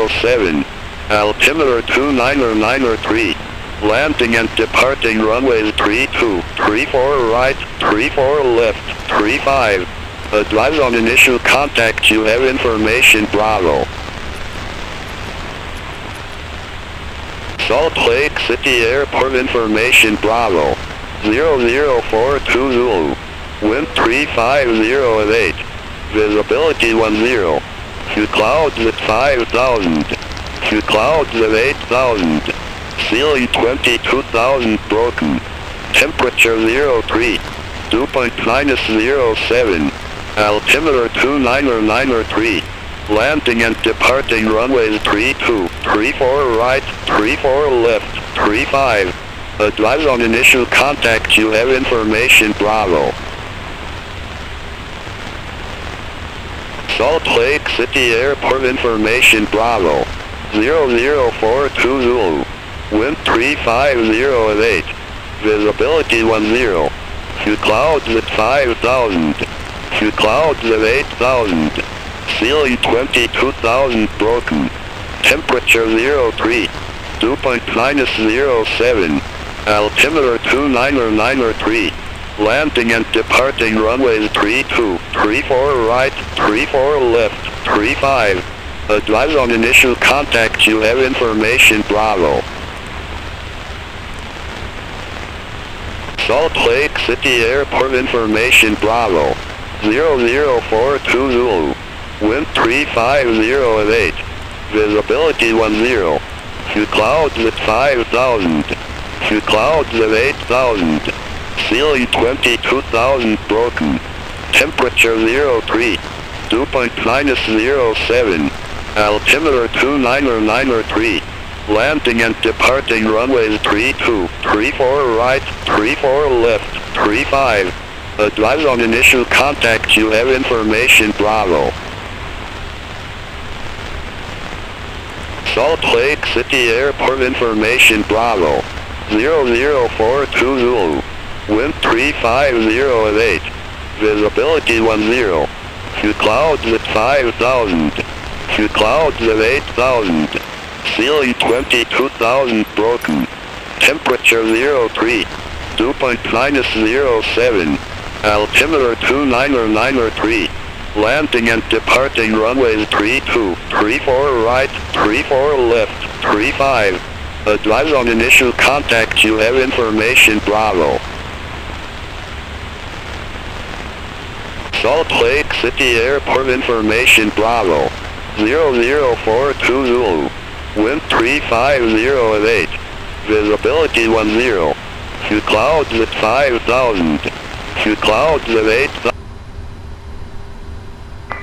1707. Altimeter 2993. Landing and departing runways 32, 34 right, 34 left, 35. Advise on initial contact, you have information Bravo. Salt Lake City Airport information Bravo. 0042 Zulu. Wind 350 at 8. Visibility 10. Few clouds at 5,000. Few clouds at 8,000. Ceiling 22,000 broken. Temperature 03. Dew point -07. Altimeter 2993. Landing and departing runways 32, 34 right, 34 left, 35. Advise on initial contact, you have information Bravo. Salt Lake City Airport information Bravo. 0042 Zulu. Wind 350 at 8. Visibility 10. Few clouds at 5,000. Few clouds at 8,000. Ceiling 22,000 broken. Temperature 03. Dew point -07. Altimeter 2993. Landing and departing runways 32, 34 right, 34 left, 35. Advise on initial contact, you have information Bravo. Salt Lake City Airport information Bravo. 0042 Zulu. Wind 350 at 8. Visibility 10. Few clouds at 5,000. Few clouds at 8,000. Ceiling 22,000 broken. Temperature 03. Dew point -07. Altimeter 2993. Landing and departing runways 32, 34 right, 34 left, 35. Advise on initial contact, you have information Bravo. Salt Lake City Airport information Bravo. 0042 Zulu. Wind 350 at 8. Visibility 10. Few clouds at 5,000. Few clouds at 8,000. Ceiling 22,000 broken. Temperature 03. Dew point -07. Altimeter 2993. Landing and departing runways 32, 34 right, 34 left, 35. Advise on initial contact, you have information Bravo. Salt Lake City Airport information Bravo. 0042 Zulu. Wind 350 at 8. Visibility 10. Few clouds at 5,000. Few clouds at 8,000.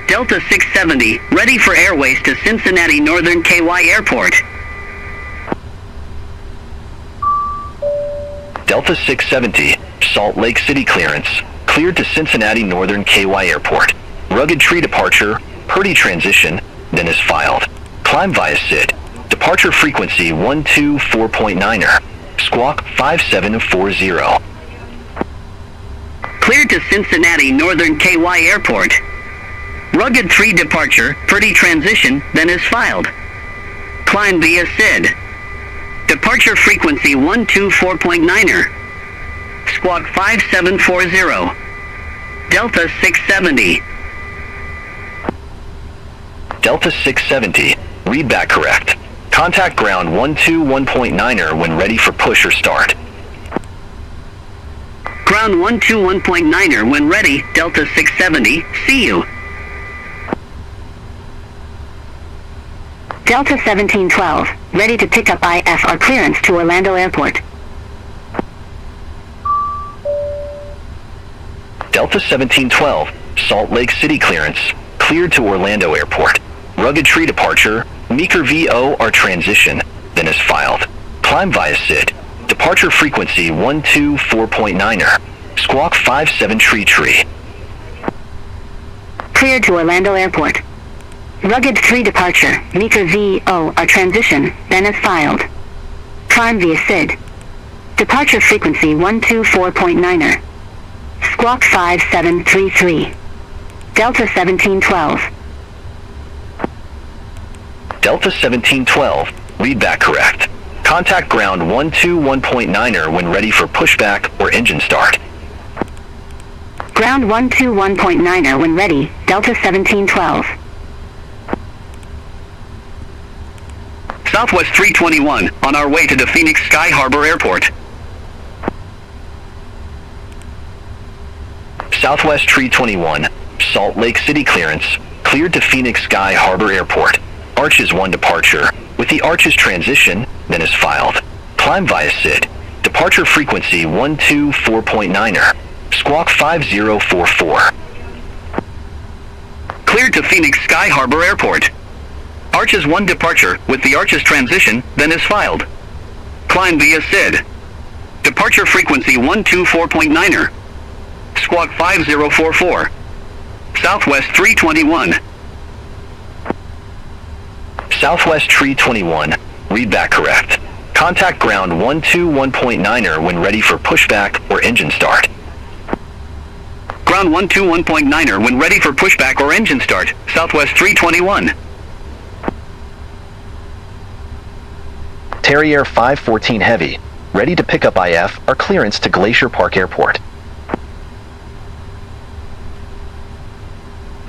Delta 670, ready for airways to Cincinnati Northern KY Airport. Delta 670, Salt Lake City clearance, cleared to Cincinnati Northern KY Airport. Rugged tree departure, Purdy transition, then is filed. Climb via SID. Departure frequency 124.9er. Squawk 5740. Cleared to Cincinnati Northern KY Airport. Rugged 3 departure, Purdy transition, then is filed. Climb via SID. Departure frequency 124.9er. Squawk 5740. Delta 670. Delta 670, read back correct. Contact ground 121.9er when ready for push or start. Ground 121.9er when ready, Delta 670, see you. Delta 1712, ready to pick up IFR clearance to Orlando Airport. Delta 1712, Salt Lake City clearance, cleared to Orlando Airport. Rugged tree departure, Meeker VOR transition, then is filed. Climb via SID. Departure frequency 124.9er. Squawk 57 tree. Cleared to Orlando Airport. Rugged 3 departure, Meeker VOR transition, then is filed. Climb via SID. Departure frequency 124.9er. Squawk 5733. Delta 1712. Delta 1712, read back correct. Contact ground 121.9er when ready for pushback or engine start. Ground 121.9er when ready, Delta 1712. Southwest 321, on our way to the Phoenix Sky Harbor Airport. Southwest 321, Salt Lake City clearance, cleared to Phoenix Sky Harbor Airport. Arches 1 departure, with the Arches transition, then is filed. Climb via SID. Departure frequency 124.9er. Squawk 5044. Cleared to Phoenix Sky Harbor Airport. Arches 1 departure, with the Arches transition, then is filed. Climb via SID. Departure frequency 124.9er. Squawk 5044. Southwest 321. Southwest 321, read back correct. Contact ground 121.9er when ready for pushback or engine start. Ground 121.9er when ready for pushback or engine start. Southwest 321. Terrier 514 Heavy, ready to pick up IF or clearance to Glacier Park Airport.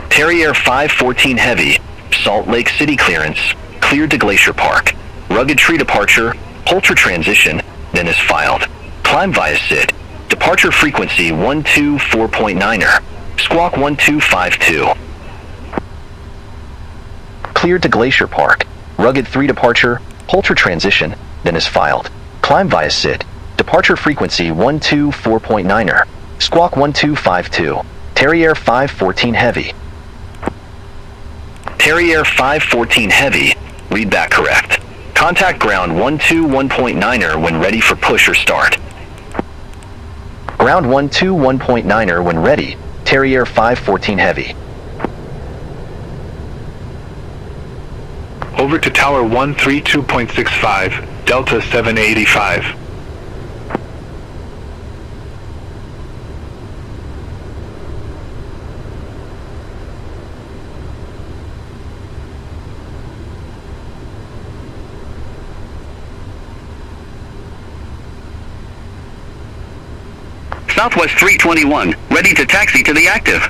Terrier 514 Heavy, Salt Lake City clearance, cleared to Glacier Park. Rugged tree departure, Holter transition, then is filed. Climb via SID. Departure frequency 124.9er. Squawk 1252. Cleared to Glacier Park. Rugged 3 departure, Holter transition, then is filed. Climb via SID. Departure frequency 124.9er. Squawk 1252. Terrier 514 Heavy. Terrier 514 Heavy, read back correct. Contact ground 121.9er when ready for push or start. Ground 121.9er when ready, Terrier 514 Heavy. Over to Tower 132.65, Delta 785. Southwest 321, ready to taxi to the active.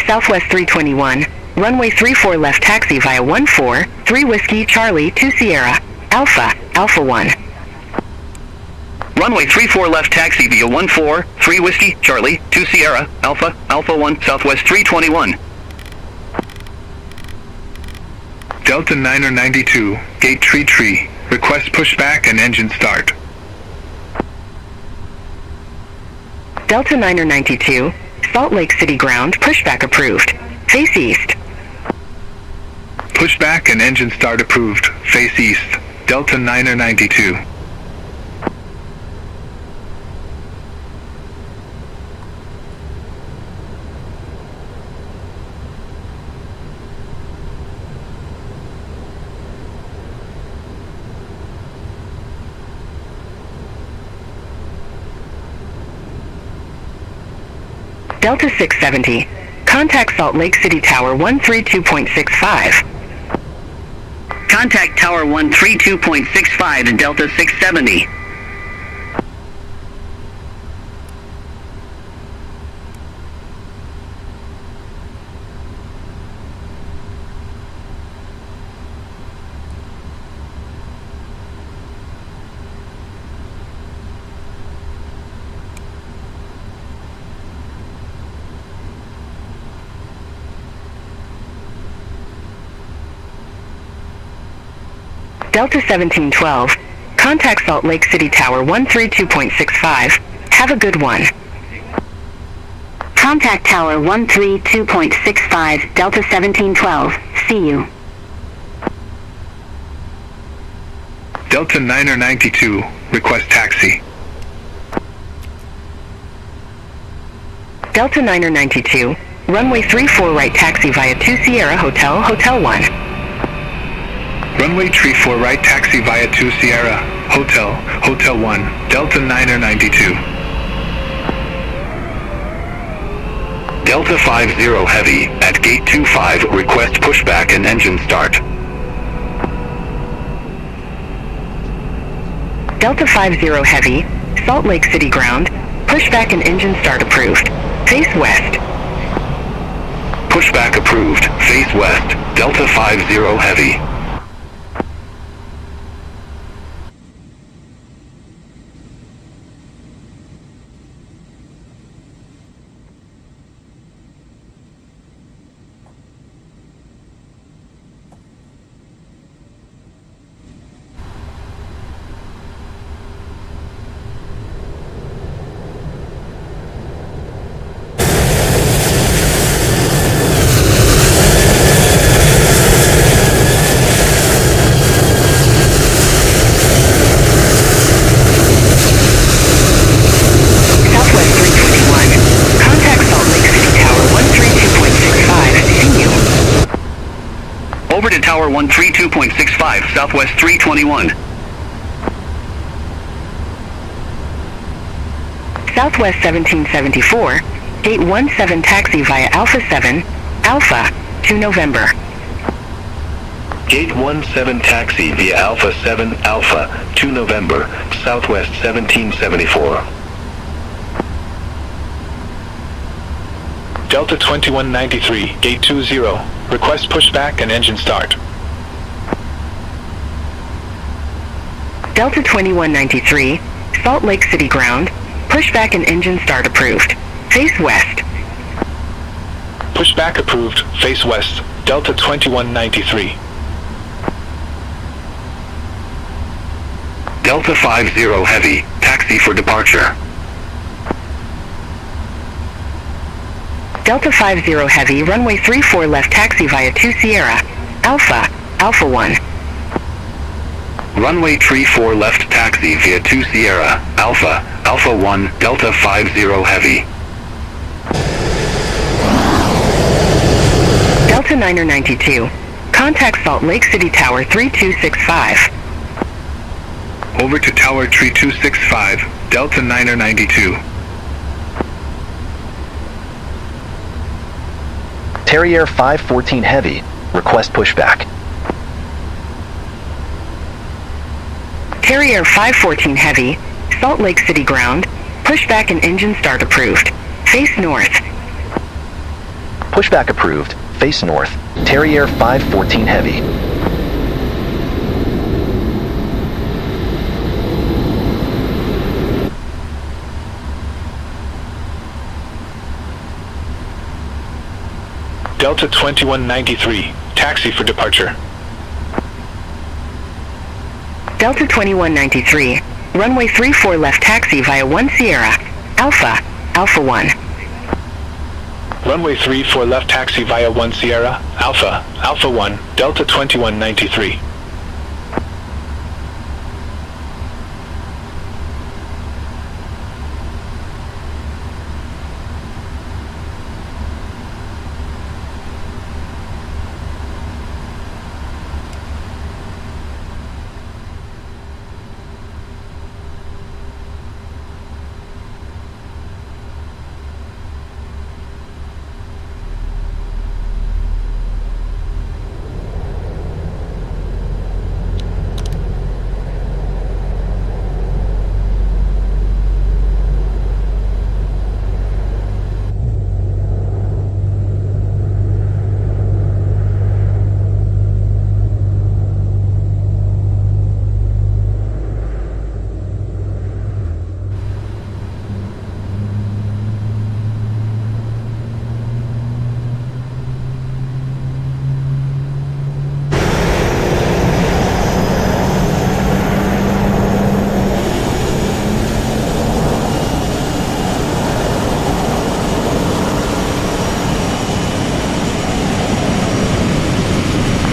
Southwest 321, runway 34 left taxi via 14, 3 Whiskey Charlie 2 Sierra, Alpha, Alpha 1. Runway 34 left taxi via 14, 3 Whiskey Charlie 2 Sierra, Alpha, Alpha 1, Southwest 321. Delta 992, gate tree. Request pushback and engine start. Delta 992, Salt Lake City ground, pushback approved. Face east. Pushback and engine start approved. Face east. Delta 992. Delta 670, contact Salt Lake City Tower 132.65. Contact Tower 132.65 and Delta 670. Delta 1712, contact Salt Lake City Tower 132.65. Have a good one. Contact Tower 132.65, Delta 1712. See you. Delta 992, request taxi. Delta 992, runway 34 right taxi via 2 Sierra Hotel, Hotel 1. Runway 34 right taxi via 2 Sierra, Hotel, Hotel 1, Delta 992. Delta 50 Heavy, at Gate 25, request pushback and engine start. Delta 50 Heavy, Salt Lake City ground, pushback and engine start approved. Face west. Pushback approved, face west, Delta 50 Heavy. Over to Tower 132.65, Southwest 321. Southwest 1774, Gate 17 taxi via Alpha 7, Alpha, to November. Gate 17 taxi via Alpha 7 Alpha to November, Southwest 1774. Delta 2193, Gate 20, request pushback and engine start. Delta 2193, Salt Lake City ground, pushback and engine start approved. Face west. Pushback approved, face west, Delta 2193. Delta 50 Heavy, taxi for departure. Delta 50 Heavy, runway 34 left taxi via 2 Sierra, Alpha, Alpha 1. Runway 34 left taxi via 2 Sierra, Alpha, Alpha 1, Delta 50 Heavy. Delta 992, contact Salt Lake City Tower 3265. Over to Tower 3265, Delta 992. Terrier 514 Heavy, request pushback. Terrier 514 Heavy, Salt Lake City ground, pushback and engine start approved. Face north. Pushback approved, face north, Terrier 514 Heavy. Delta 2193, taxi for departure. Delta 2193, runway 34 left taxi via 1 Sierra, Alpha, Alpha 1. Runway 34 left taxi via 1 Sierra, Alpha, Alpha 1, Delta 2193.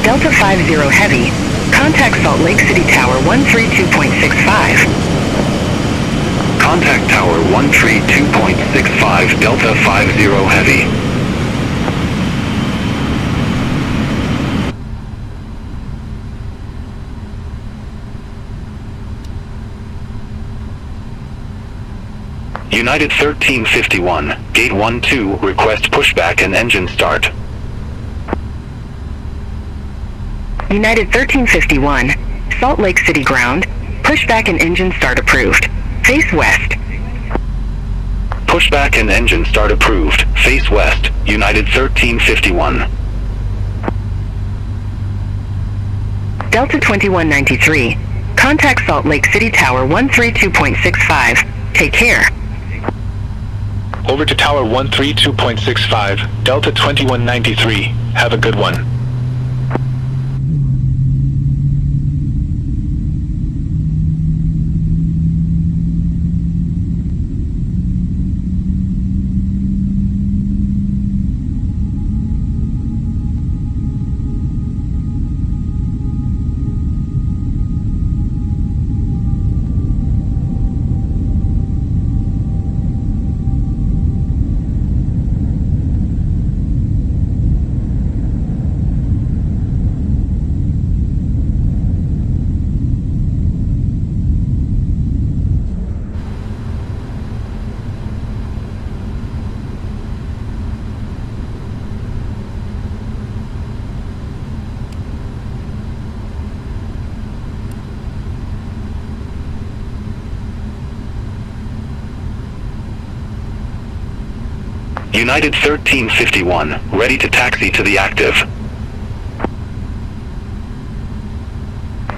Delta 50 Heavy, contact Salt Lake City Tower 132.65. Contact Tower 132.65, Delta 50 Heavy. United 1351, Gate 12, request pushback and engine start. United 1351, Salt Lake City ground, pushback and engine start approved. Face west. Pushback and engine start approved. Face west, United 1351. Delta 2193, contact Salt Lake City Tower 132.65. Take care. Over to Tower 132.65, Delta 2193. Have a good one. United 1351, ready to taxi to the active.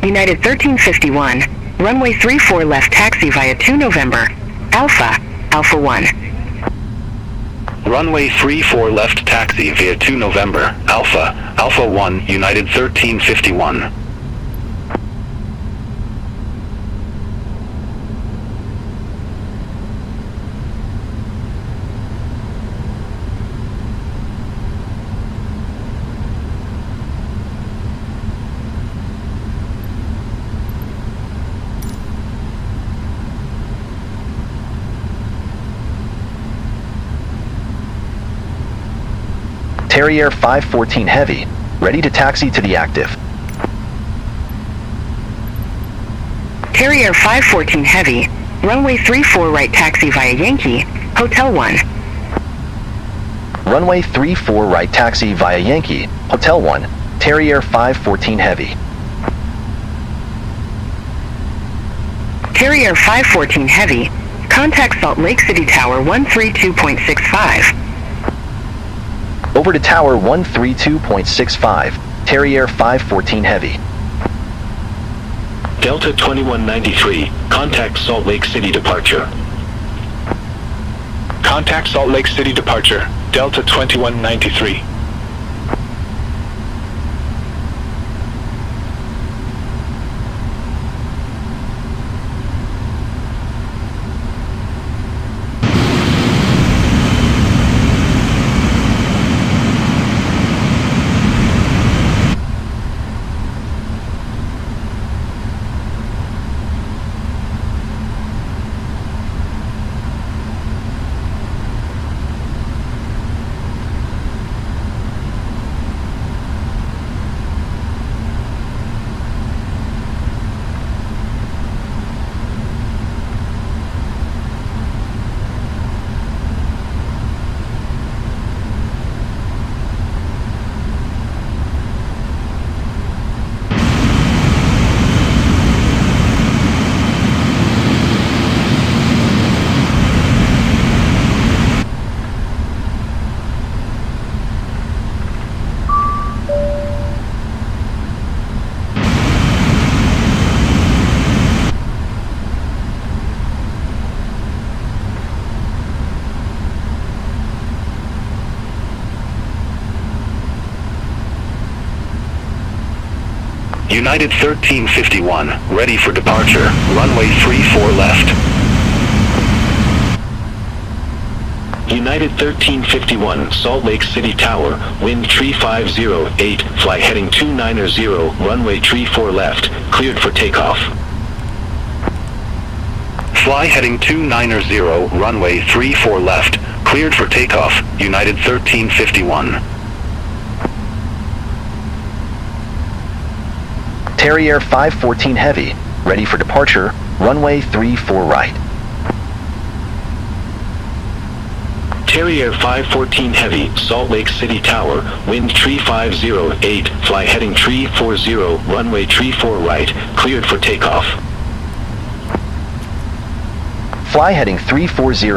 United 1351, runway 34 left taxi via 2 November, Alpha, Alpha 1. Runway 34 left taxi via 2 November, Alpha, Alpha 1, United 1351. Terrier 514 Heavy, ready to taxi to the active. Terrier 514 Heavy, runway 34 right taxi via Yankee, Hotel 1. Runway 34 right taxi via Yankee, Hotel 1, Terrier 514 Heavy. Terrier 514 Heavy, contact Salt Lake City Tower 132.65. Over to Tower 132.65, Terrier 514 Heavy. Delta 2193, contact Salt Lake City departure. Contact Salt Lake City departure, Delta 2193. United 1351, ready for departure, runway 34 left. United 1351, Salt Lake City Tower, wind 3508, fly heading 290, runway 34 left, cleared for takeoff. Fly heading 290, runway 34 left, cleared for takeoff, United 1351. Terrier 514 Heavy, ready for departure, runway 34 right. Carrier 514 Heavy, Salt Lake City Tower, wind tree 508, fly heading tree 40, runway tree 4 right, cleared for takeoff. Fly heading 340,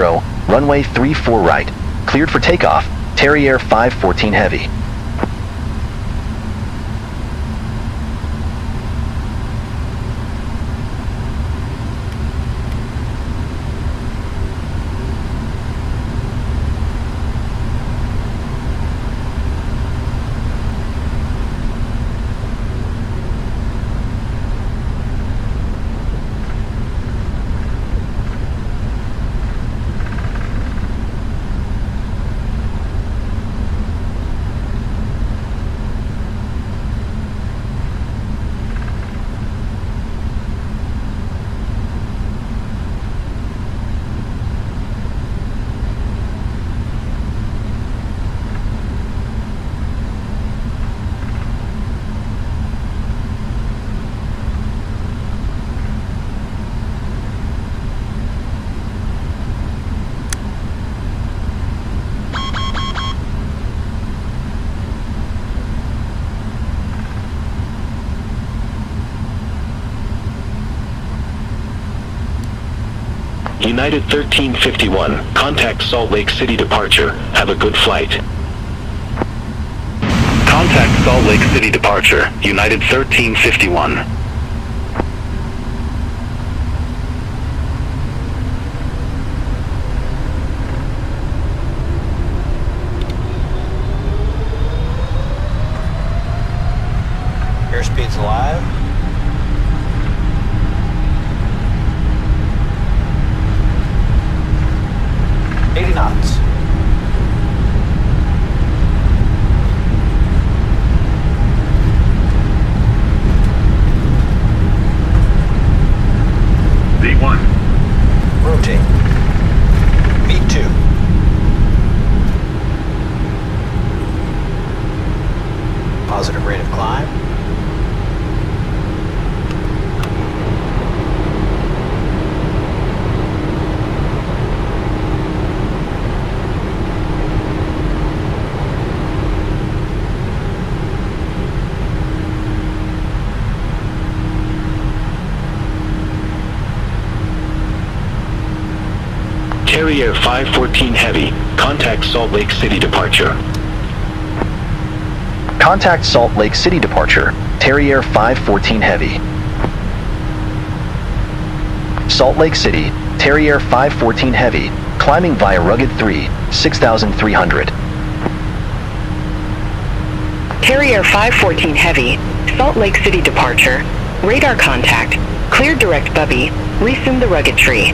runway 34 right, cleared for takeoff, Terrier 514 Heavy. United 1351, contact Salt Lake City departure. Have a good flight. Contact Salt Lake City departure, United 1351. Airspeed's alive. Knots. V1. Rotate. V2. Positive rate of climb. Carrier 514 Heavy, contact Salt Lake City departure. Contact Salt Lake City departure, Terrier 514 Heavy. Salt Lake City, Terrier 514 Heavy, climbing via Rugged 3, 6,300. Terrier 514 Heavy, Salt Lake City departure, radar contact, clear direct Bubby, resume the Rugged Tree.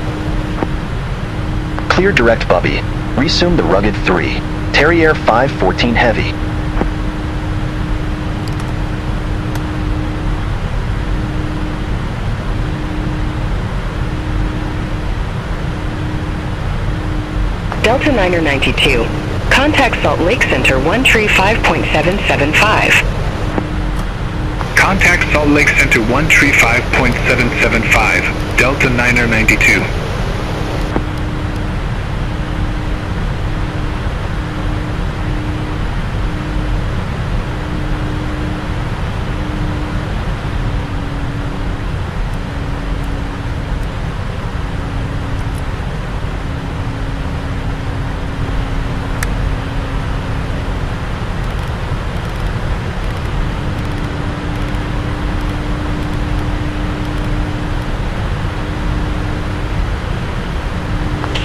Clear direct Bubby, resume the Rugged 3, Terrier 514 Heavy. Delta 992, contact Salt Lake Center 135.775. Contact Salt Lake Center 135.775, Delta 992.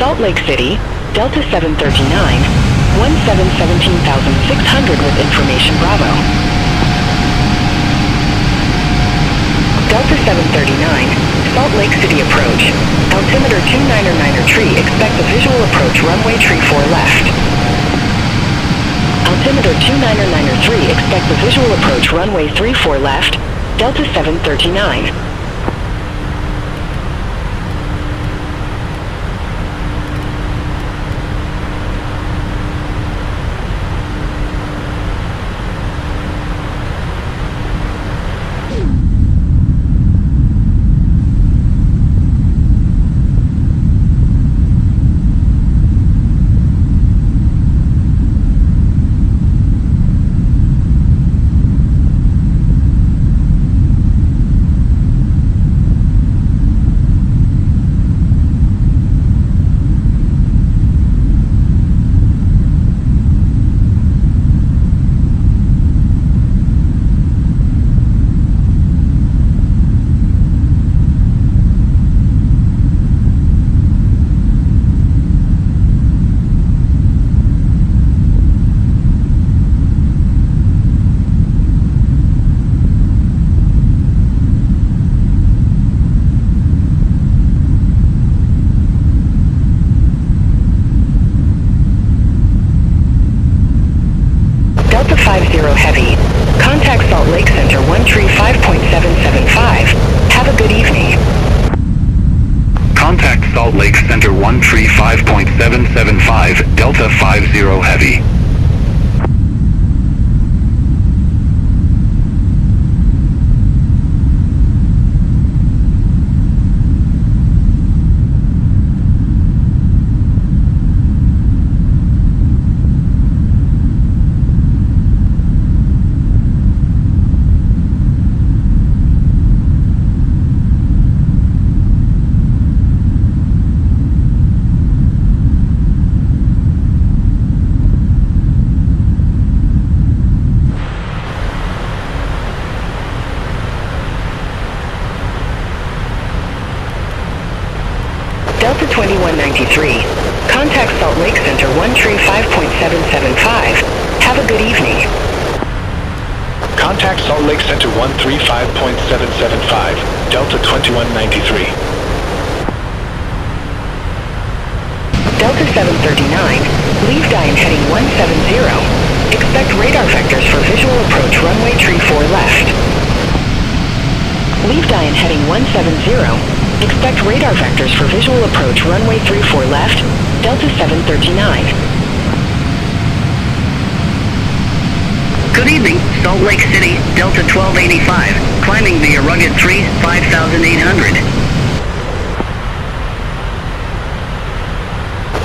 Salt Lake City, Delta 739, 17,600 with information Bravo. Delta 739, Salt Lake City approach. Altimeter 299er tree, expect a visual approach runway tree 4 left. Altimeter 299er 3, expect a visual approach runway 34 left, Delta 739. Tree 5.775. Have a good evening. Contact Salt Lake Center 1 Tree 5.775, Delta 50 Heavy. Delta 2193. Contact Salt Lake Center 1 Tree 5.775. Have a good evening. Contact Salt Lake Center 135.775, Delta 2193. Delta 739. Leave Diane heading 170. Expect radar vectors for visual approach runway tree 4 left. Leave Diane heading 170. Expect radar vectors for visual approach runway 34 left, Delta 739. Good evening, Salt Lake City, Delta 1285, climbing via rugged tree 5,800.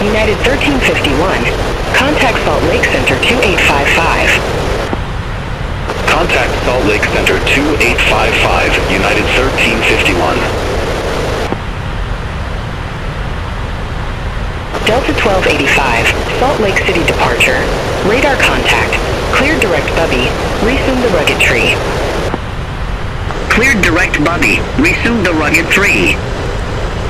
United 1351. Contact Salt Lake Center 2855. Contact Salt Lake Center 2855, United 1351. Delta 1285, Salt Lake City departure. Radar contact. Cleared direct Bubby. Resume the rugged tree. Cleared direct Bubby. Resume the rugged tree.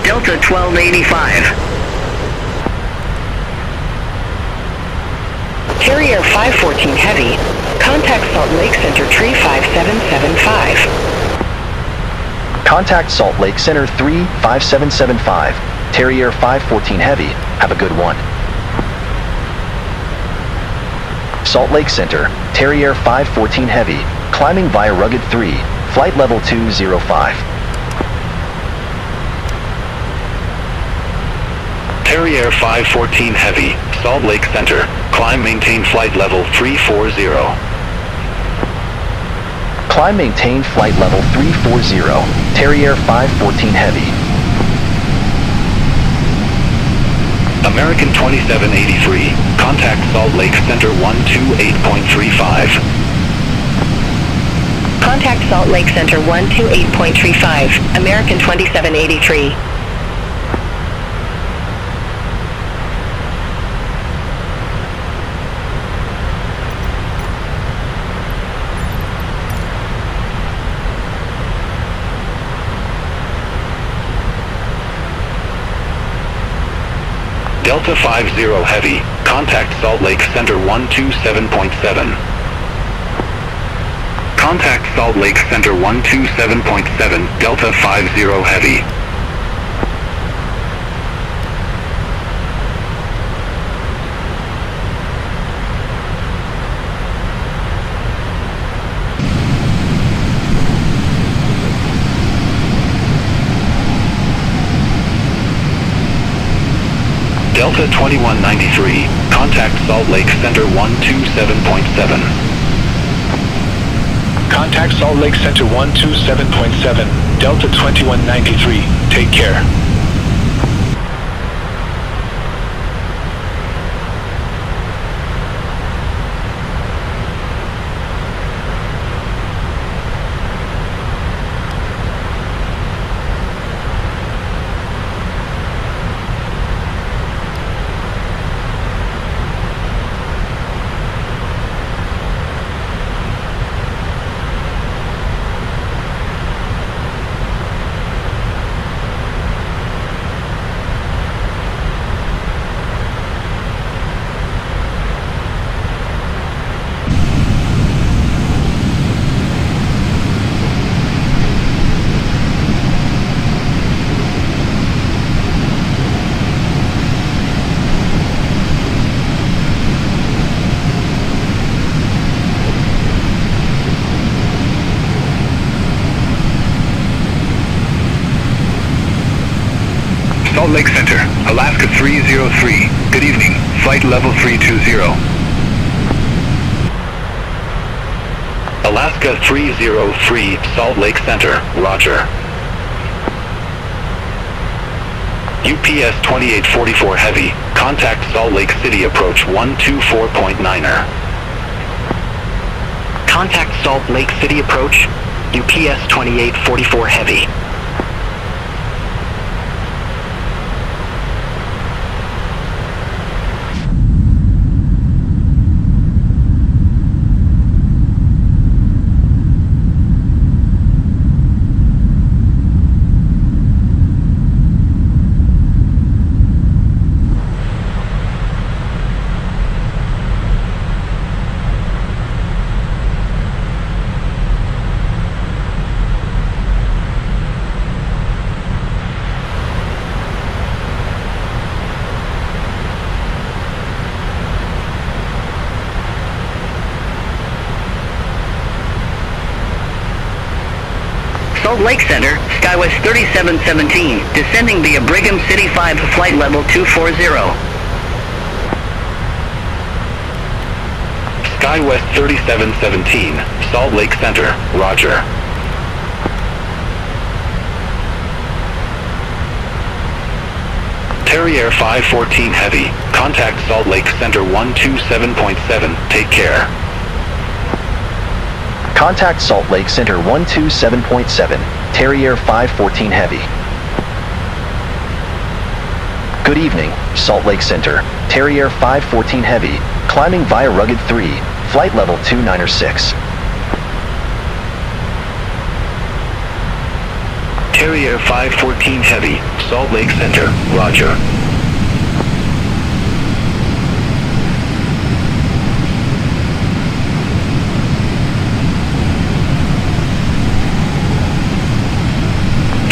Delta 1285. Carrier 514 Heavy. Contact Salt Lake Center Tree 5775. Contact Salt Lake Center 35775, Terrier 514 Heavy. Have a good one. Salt Lake Center, Terrier 514 Heavy, climbing via Rugged 3, flight level 205. Terrier 514 Heavy, Salt Lake Center, climb maintain flight level 340. Climb maintain flight level 340, Terrier 514 Heavy. American 2783, contact Salt Lake Center 128.35. Contact Salt Lake Center 128.35, American 2783. Delta 50 Heavy, contact Salt Lake Center 127.7. Contact Salt Lake Center 127.7, Delta 50 Heavy. Delta 2193, contact Salt Lake Center 127.7. Contact Salt Lake Center 127.7, Delta 2193. Take care. Salt Lake Center, Alaska 303. Good evening. Flight level 320. Alaska 303, Salt Lake Center, roger. UPS 2844 Heavy, contact Salt Lake City approach 124.9er. Contact Salt Lake City approach, UPS 2844 Heavy. Salt Lake Center, Skywest 3717, descending via Brigham City 5, flight level 240. Skywest 3717, Salt Lake Center, roger. Terrier 514 Heavy, contact Salt Lake Center 127.7, take care. Contact Salt Lake Center 127.7, Terrier 514 Heavy. Good evening, Salt Lake Center, Terrier 514 Heavy, climbing via Rugged 3, flight level 296. Terrier 514 Heavy, Salt Lake Center, roger.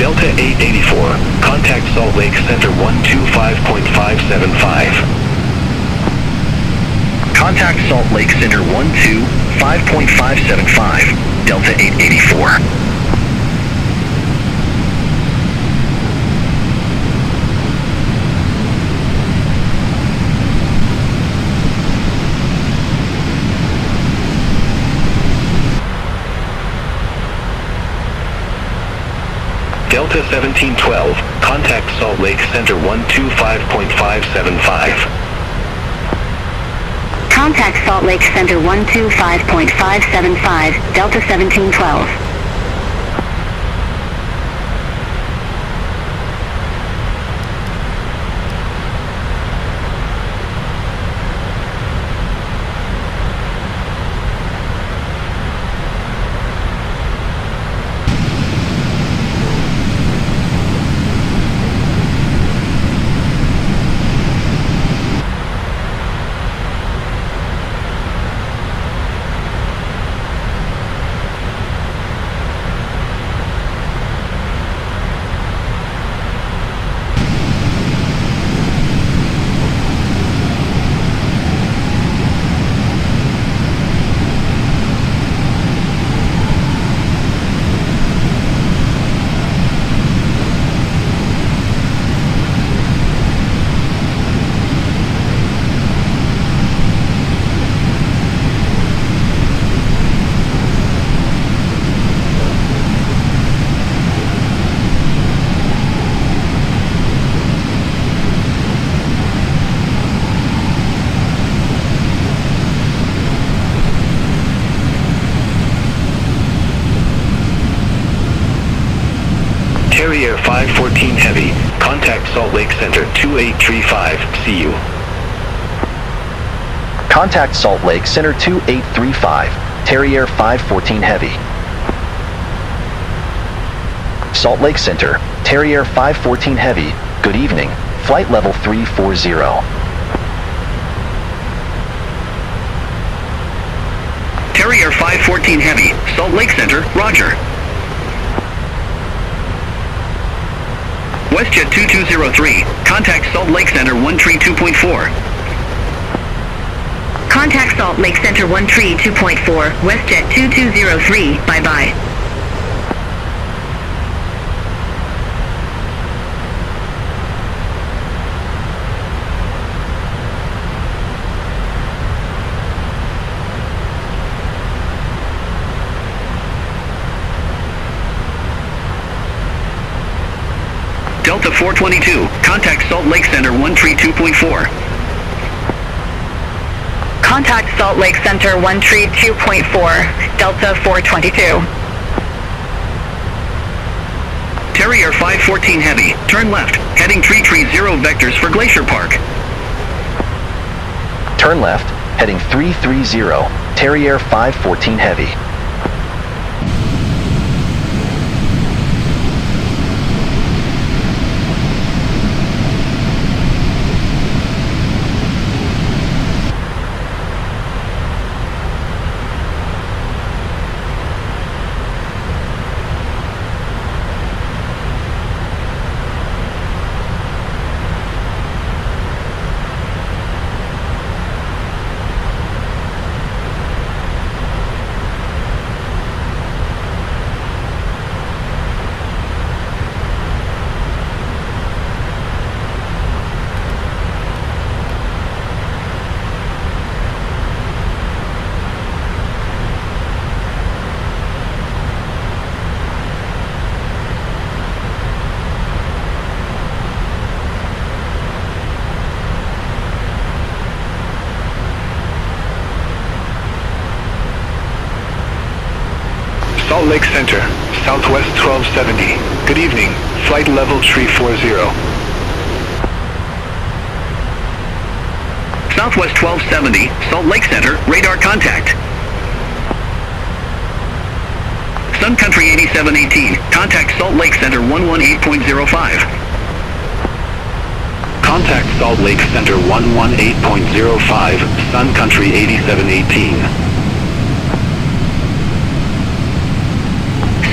Delta 884, contact Salt Lake Center 125.575. Contact Salt Lake Center 125.575, Delta 884. Delta 1712, contact Salt Lake Center 125.575. Contact Salt Lake Center 125.575, Delta 1712. Terrier 514 Heavy, contact Salt Lake Center 2835, see you. Contact Salt Lake Center 2835, Terrier 514 Heavy. Salt Lake Center, Terrier 514 Heavy, good evening, flight level 340. Terrier 514 Heavy, Salt Lake Center, roger. WestJet 2203, contact Salt Lake Center 132.4. Contact Salt Lake Center 132.4, WestJet 2203, bye-bye. Delta 422, contact Salt Lake Center 132.4. Contact Salt Lake Center 132.4, Delta 422. Terrier 514 Heavy, turn left, heading 330 vectors for Glacier Park. Turn left, heading 330, Terrier 514 Heavy. Salt Lake Center, Southwest 1270. Good evening. Flight level 340. Southwest 1270, Salt Lake Center, radar contact. Sun Country 8718, contact Salt Lake Center 118.05. Contact Salt Lake Center 118.05, Sun Country 8718.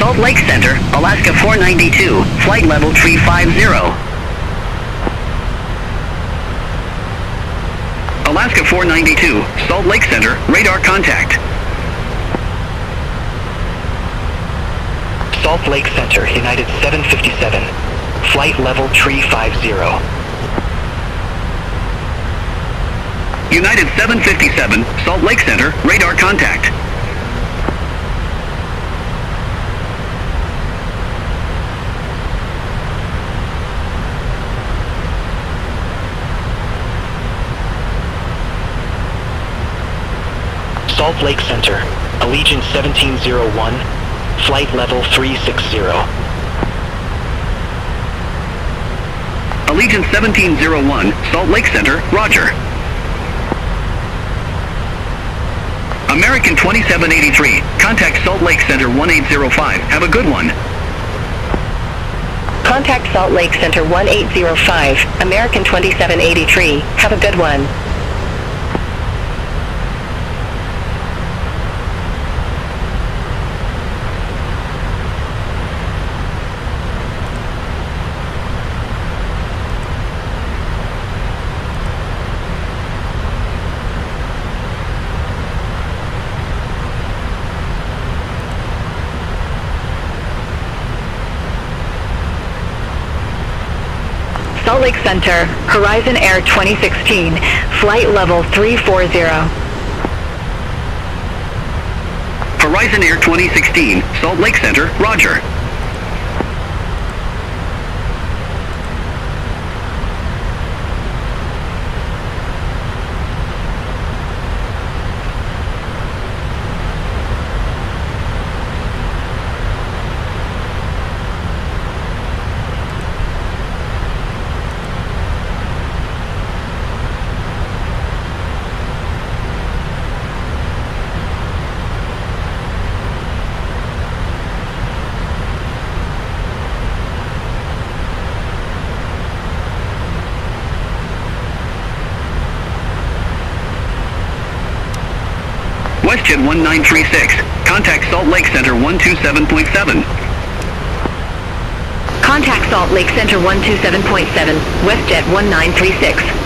Salt Lake Center, Alaska 492, flight level 350. Alaska 492, Salt Lake Center, radar contact. Salt Lake Center, United 757. Flight level 350. United 757, Salt Lake Center, radar contact. Salt Lake Center, Allegiant 1701, flight level 360. Allegiant 1701, Salt Lake Center, roger. American 2783, contact Salt Lake Center 1805. Have a good one. Contact Salt Lake Center 1805, American 2783. Have a good one. Salt Lake Center, Horizon Air 2016, flight level 340. Horizon Air 2016, Salt Lake Center, roger. WestJet 1936, contact Salt Lake Center 127.7. Contact Salt Lake Center 127.7, WestJet 1936.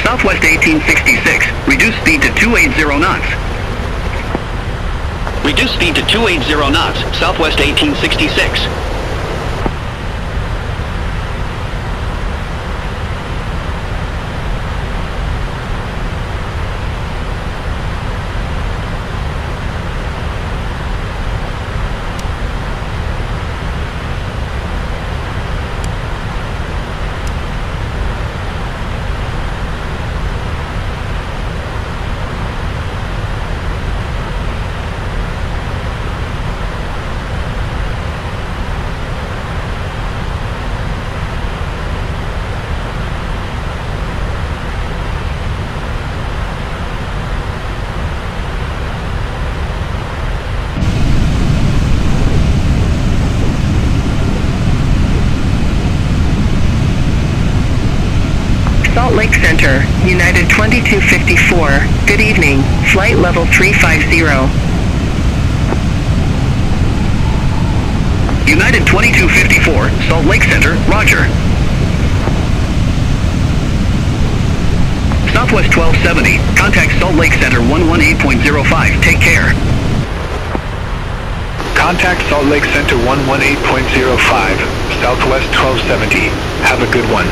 Southwest 1866. Reduce speed to 280 knots. Reduce speed to 280 knots. Southwest 1866. Salt Lake Center, United 2254. Good evening, flight level 350. United 2254, Salt Lake Center, roger. Southwest 1270, contact Salt Lake Center 118.05, take care. Contact Salt Lake Center 118.05, Southwest 1270. Have a good one.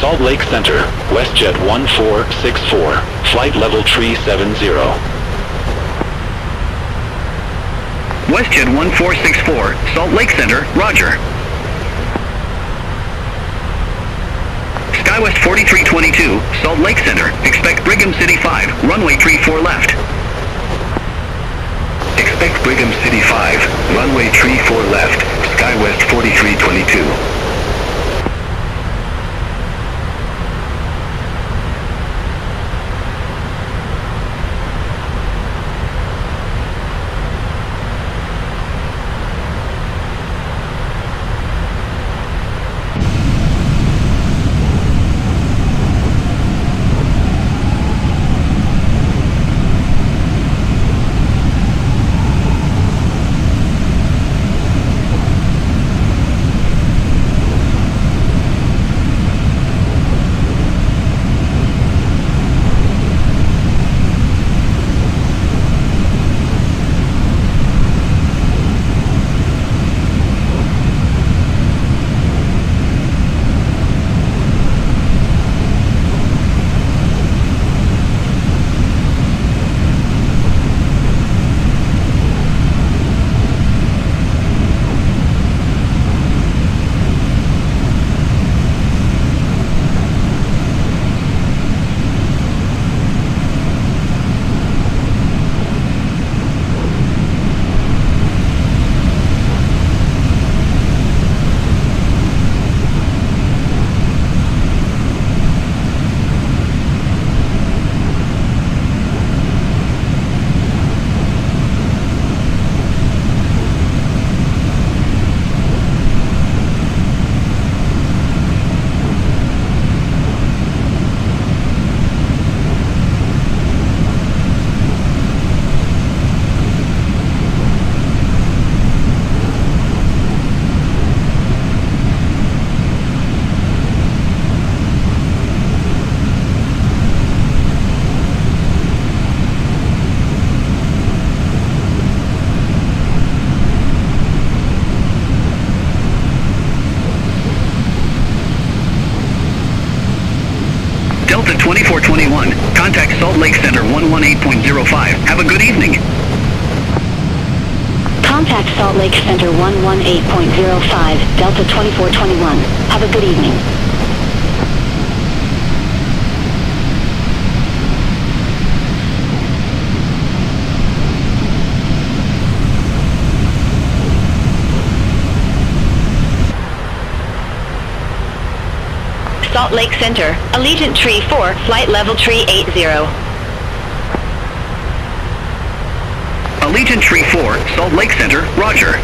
Salt Lake Center, WestJet 1464, flight level 370. WestJet 1464, Salt Lake Center, roger. SkyWest 4322, Salt Lake Center, expect Brigham City 5, runway 34 left. Expect Brigham City 5, runway 34 left, SkyWest 4322. Delta 2421, contact Salt Lake Center 118.05. Have a good evening. Contact Salt Lake Center 118.05, Delta 2421. Have a good evening. Salt Lake Center, Allegiant Tree 4, flight level 380. Allegiant Tree 4, Salt Lake Center, roger.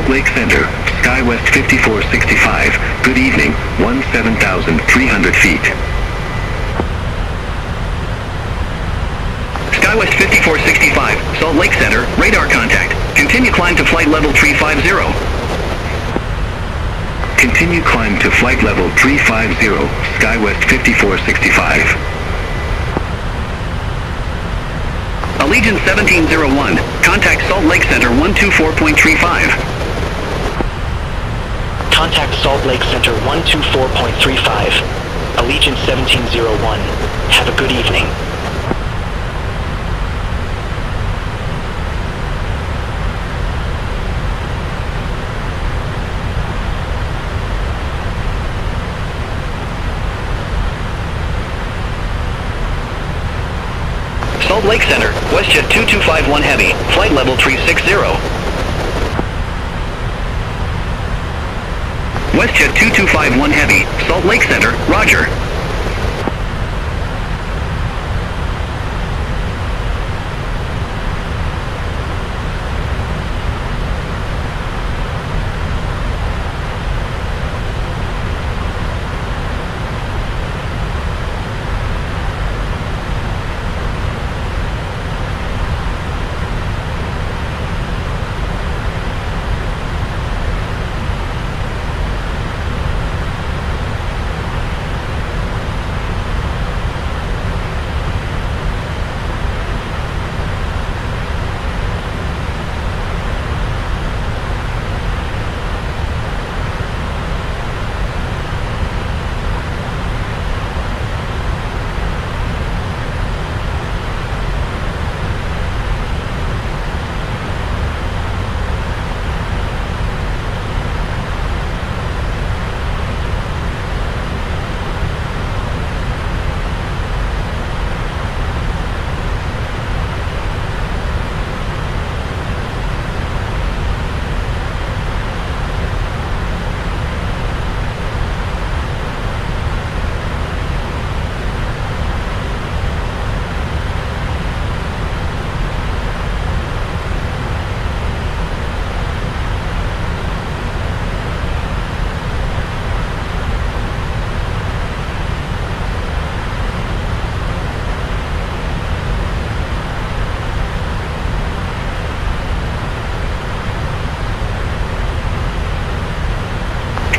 Salt Lake Center, SkyWest 5465, good evening, 17,300 feet. SkyWest 5465, Salt Lake Center, radar contact. Continue climb to flight level 350. Continue climb to flight level 350, SkyWest 5465. Allegiant 1701, contact Salt Lake Center 124.35. Contact Salt Lake Center 124.35. Allegiant 1701. Have a good evening. Salt Lake Center, WestJet 2251 Heavy, flight level 360. WestJet 2251 Heavy, Salt Lake Center, roger.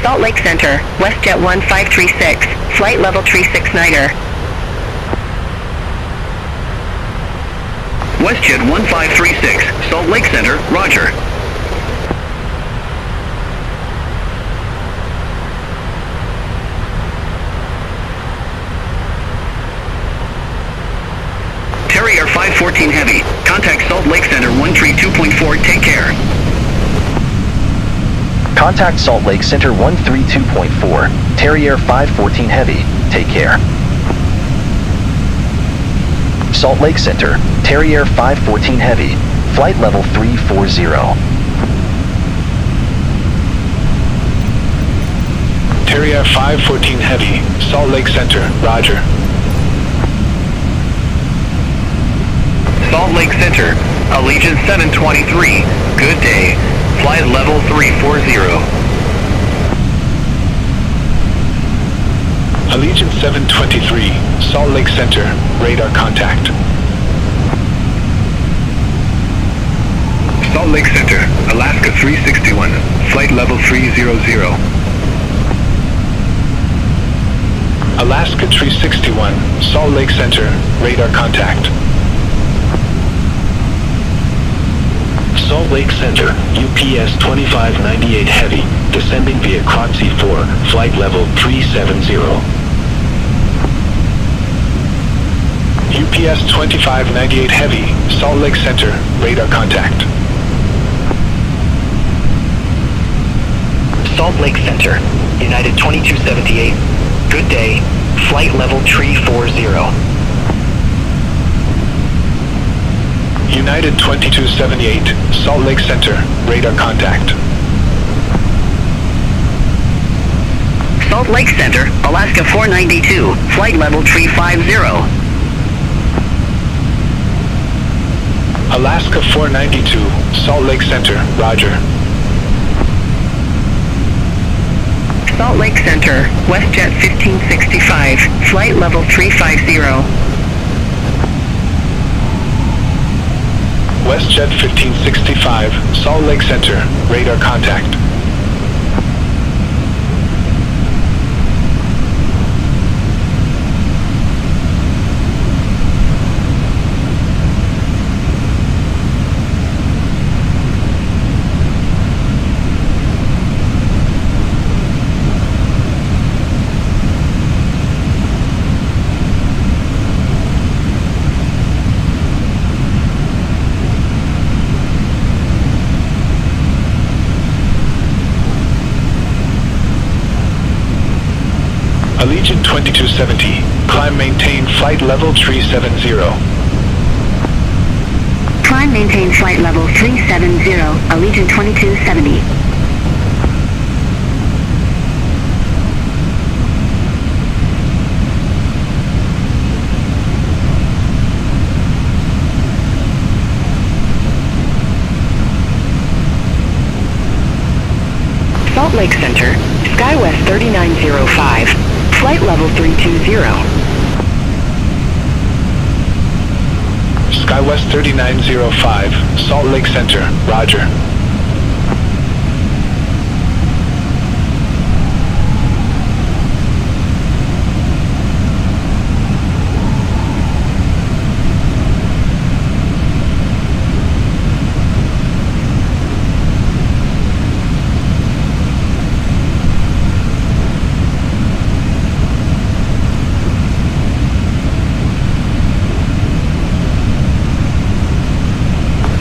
Salt Lake Center, WestJet 1536, flight level 369er. WestJet 1536, Salt Lake Center, roger. Terrier 514 Heavy, contact Salt Lake Center 132.4, take care. Contact Salt Lake Center 132.4, Terrier 514 Heavy, take care. Salt Lake Center, Terrier 514 Heavy, flight level 340. Terrier 514 Heavy, Salt Lake Center, roger. Salt Lake Center, Allegiant 723, good day, flight level 340. Allegiant 723, Salt Lake Center, radar contact. Salt Lake Center, Alaska 361, flight level 300. Alaska 361, Salt Lake Center, radar contact. Salt Lake Center, UPS 2598 Heavy, descending via Kratzy 4, flight level 370. UPS 2598 Heavy, Salt Lake Center, radar contact. Salt Lake Center, United 2278, good day, flight level 340. United 2278, Salt Lake Center, radar contact. Salt Lake Center, Alaska 492, flight level 350. Alaska 492, Salt Lake Center, roger. Salt Lake Center, WestJet 1565, flight level 350. WestJet 1565, Salt Lake Center, radar contact. Allegiant 2270, climb maintain flight level 370. Climb maintain flight level 370, Allegiant 2270. Salt Lake Center, SkyWest 3905, flight level 320. SkyWest 3905, Salt Lake Center, roger.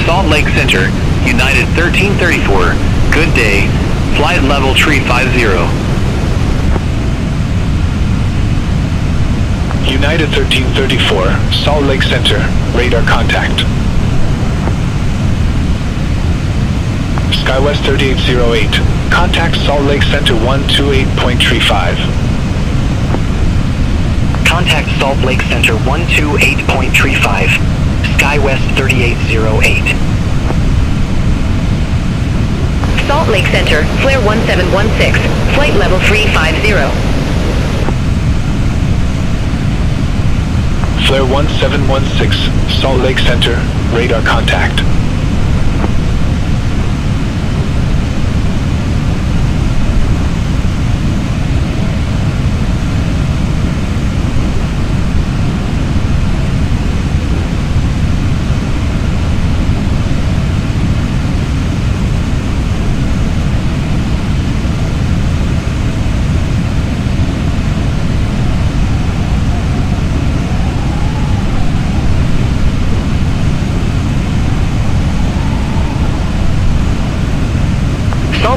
Salt Lake Center, United 1334, good day, flight level 350. United 1334, Salt Lake Center, radar contact. SkyWest 3808, contact Salt Lake Center 128.35. Contact Salt Lake Center 128.35, SkyWest 3808. Salt Lake Center, Flare 1716, flight level 350. Flare 1716, Salt Lake Center, radar contact.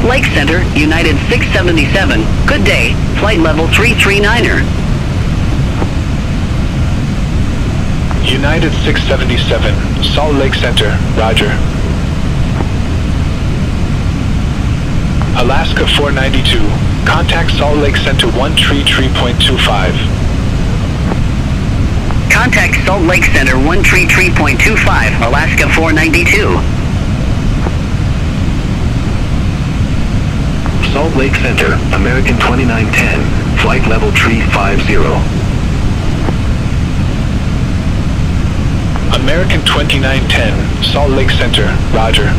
Lake Center, United 677. Good day. Flight level 339er. United 677, Salt Lake Center, roger. Alaska 492, contact Salt Lake Center 133.25. Contact Salt Lake Center 133.25, Alaska 492. Salt Lake Center, American 2910, flight level 350. American 2910, Salt Lake Center, roger.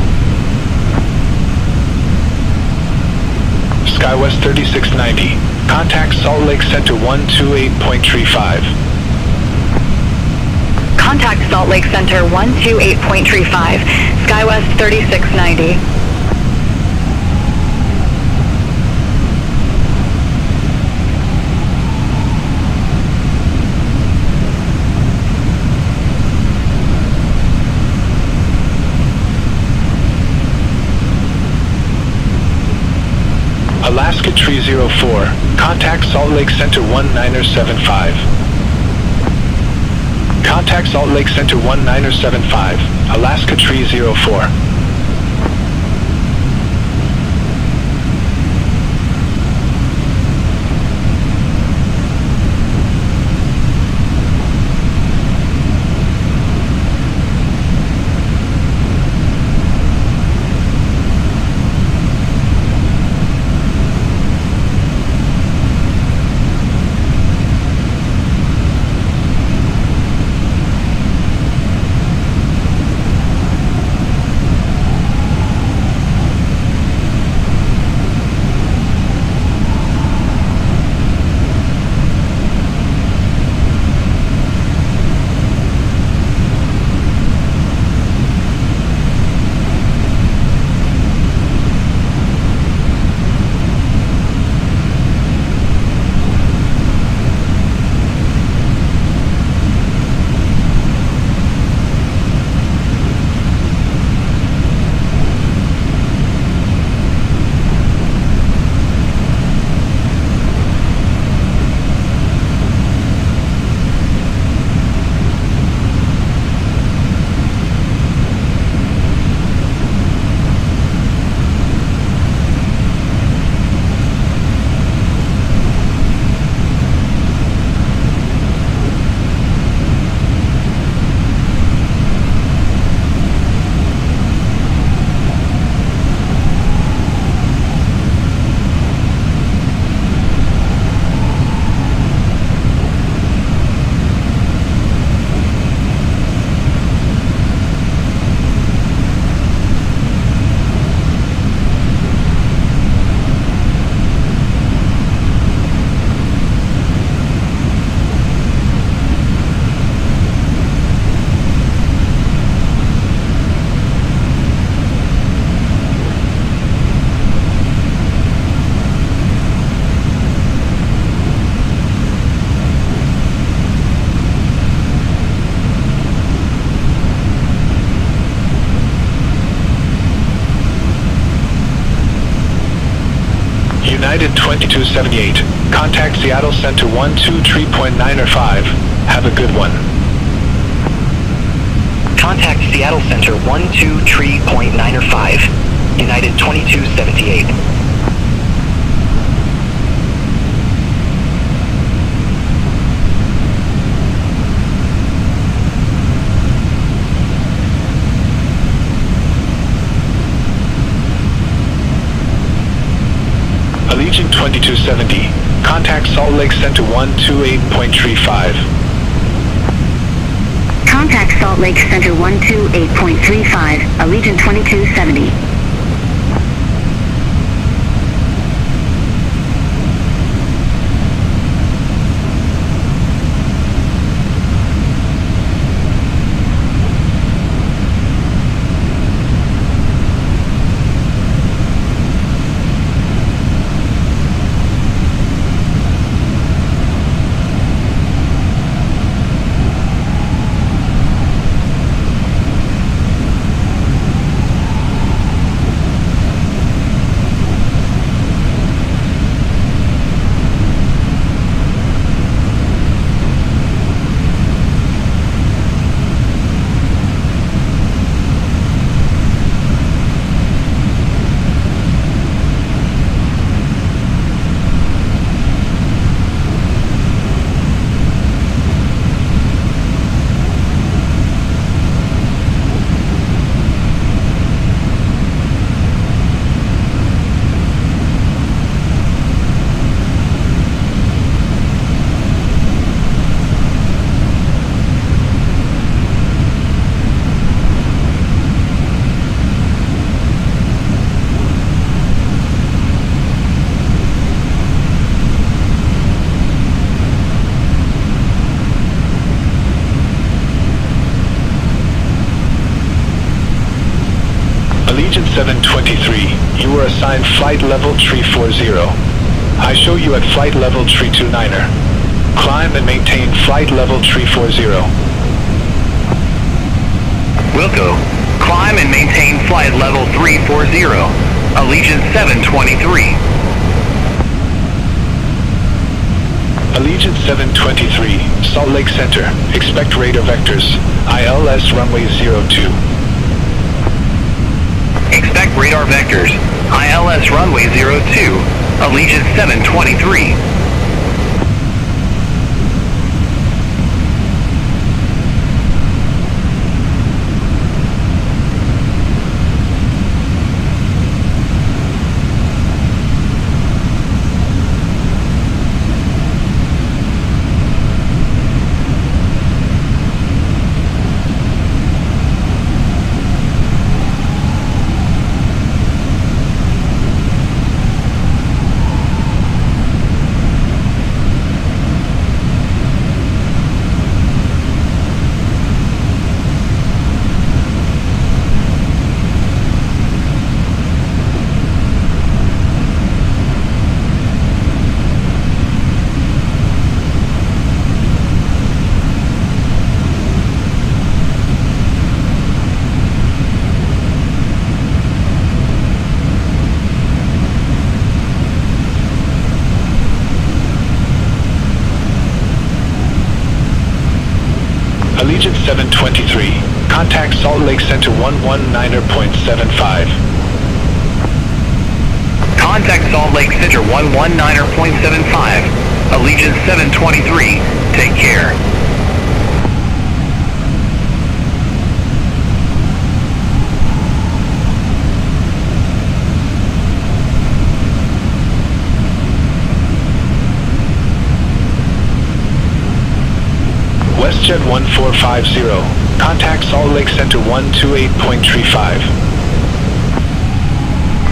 SkyWest 3690, contact Salt Lake Center 128.35. Contact Salt Lake Center 128.35, SkyWest 3690. Alaska 304, contact Salt Lake Center 1975. Contact Salt Lake Center 1975, Alaska 304. United 2278, contact Seattle Center 123.905. Have a good one. Contact Seattle Center 123.905, United 2278. Allegiant 2270, contact Salt Lake Center 128.35. Contact Salt Lake Center 128.35, Allegiant 2270. Allegiant 723, you were assigned flight level 340. I show you at flight level 329er. Climb and maintain flight level 340. Wilco, climb and maintain flight level 340. Allegiant 723. Allegiant 723, Salt Lake Center. Expect radar vectors. ILS runway 02. Expect radar vectors. ILS runway 02. Allegiant 723. Allegiant 723, contact Salt Lake Center 119.75. Contact Salt Lake Center 119.75. Allegiant 723. Take care. WestJet 1450, contact Salt Lake Center 128.35.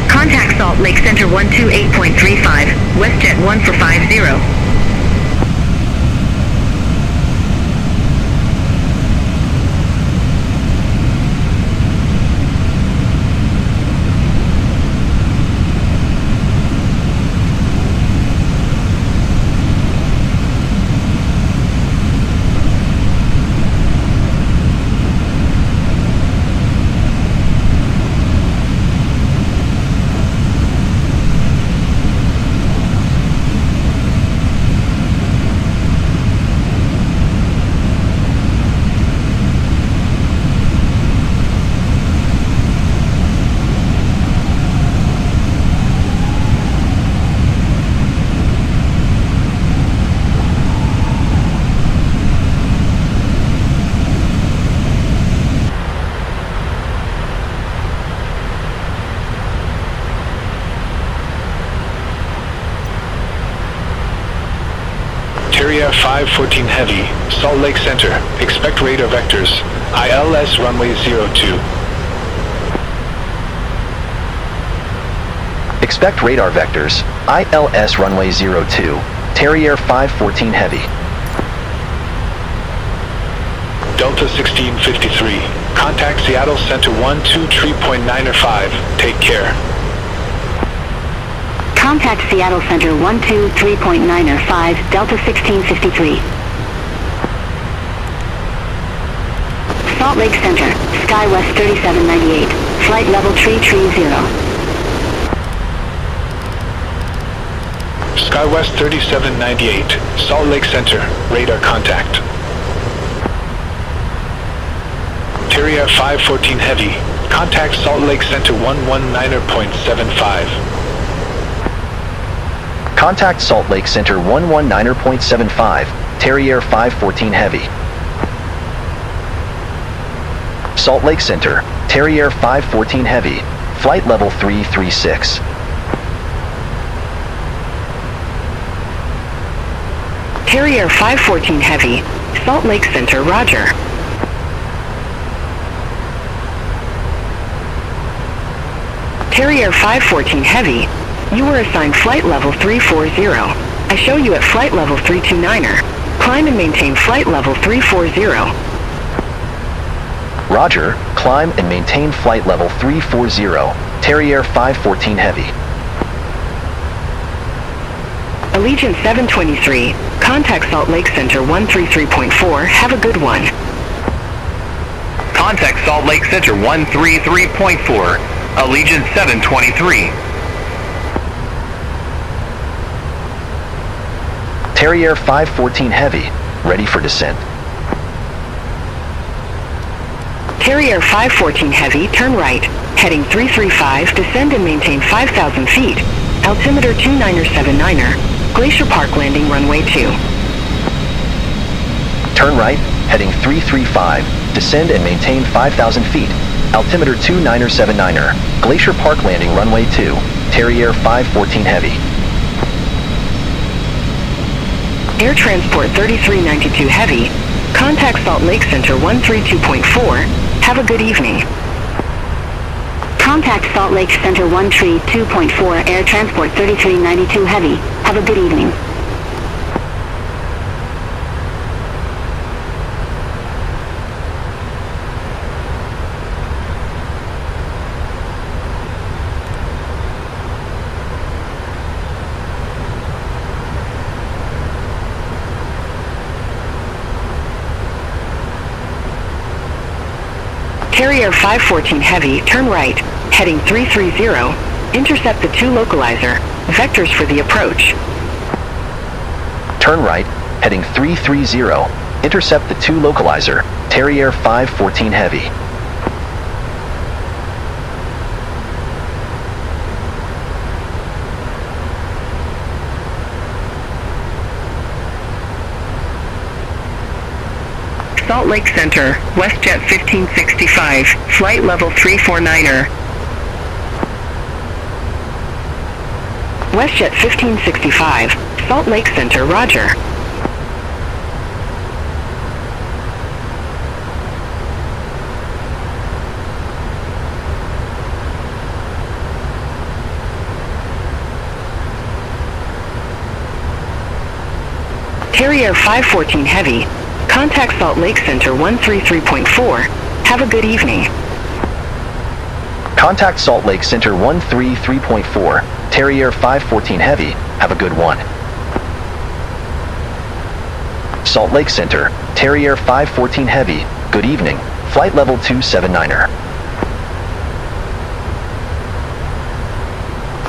Contact Salt Lake Center 128.35, WestJet 1450. Terrier 514 Heavy, Salt Lake Center. Expect radar vectors. ILS runway 02. Expect radar vectors. ILS runway 02. Terrier 514 Heavy. Delta 1653. Contact Seattle Center 123.95. Take care. Contact Seattle Center 123.905, Delta 1653. Salt Lake Center, SkyWest 3798, flight level 330. SkyWest 3798, Salt Lake Center, radar contact. Terrier 514 Heavy, contact Salt Lake Center 119.75. Contact Salt Lake Center 119.75, Terrier 514 Heavy. Salt Lake Center, Terrier 514 Heavy, flight level 336. Terrier 514 Heavy, Salt Lake Center, roger. Terrier 514 Heavy, you were assigned flight level 340. I show you at flight level 329er. Climb and maintain flight level 340. Roger, climb and maintain flight level 340, Terrier 514 Heavy. Allegiant 723, contact Salt Lake Center 133.4, have a good one. Contact Salt Lake Center 133.4, Allegiant 723. Terrier 514 Heavy, ready for descent. Terrier 514 Heavy, turn right, heading 335, descend and maintain 5,000 feet, altimeter 2979er, Glacier Park landing runway 2. Turn right, heading 335, descend and maintain 5,000 feet, altimeter 2979er, Glacier Park landing runway 2, Terrier 514 Heavy. Air Transport 3392 Heavy, contact Salt Lake Center 132.4, have a good evening. Contact Salt Lake Center 132.4, Air Transport 3392 Heavy. Have a good evening. Terrier 514 Heavy, turn right, heading 330, intercept the 2 localizer, vectors for the approach. Turn right, heading 330, intercept the 2 localizer, Terrier 514 Heavy. Salt Lake Center, WestJet 1565, flight level 349er. WestJet 1565, Salt Lake Center, roger. Terrier 514 Heavy, contact Salt Lake Center 133.4, have a good evening. Contact Salt Lake Center 133.4, Terrier 514 Heavy, have a good one. Salt Lake Center, Terrier 514 Heavy, good evening, flight level 279er.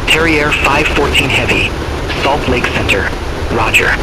Terrier 514 Heavy, Salt Lake Center, roger.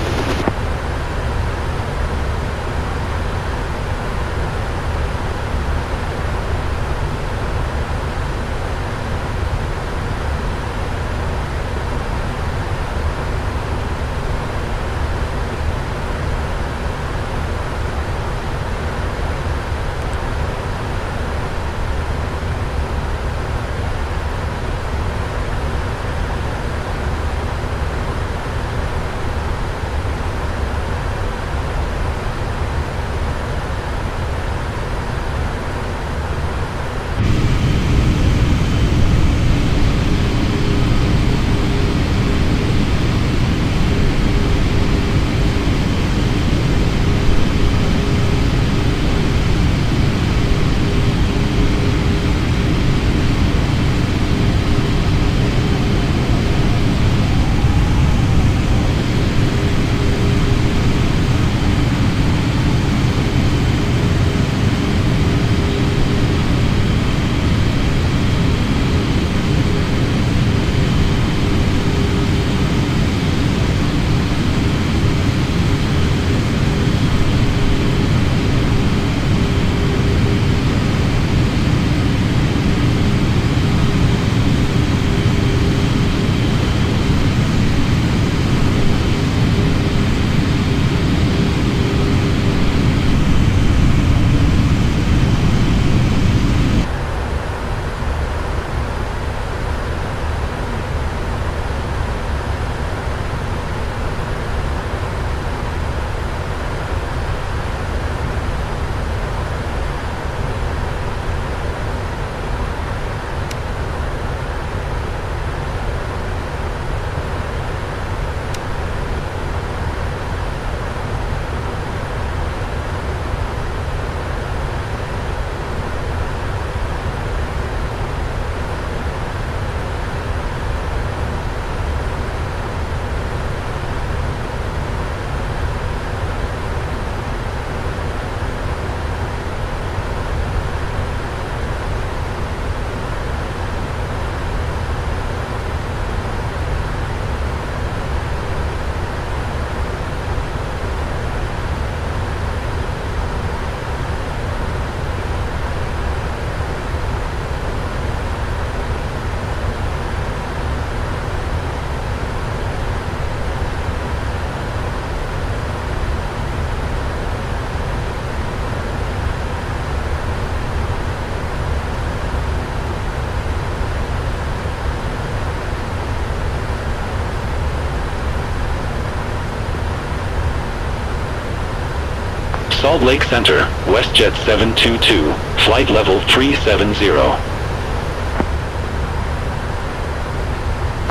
Salt Lake Center, WestJet 722, flight level 370.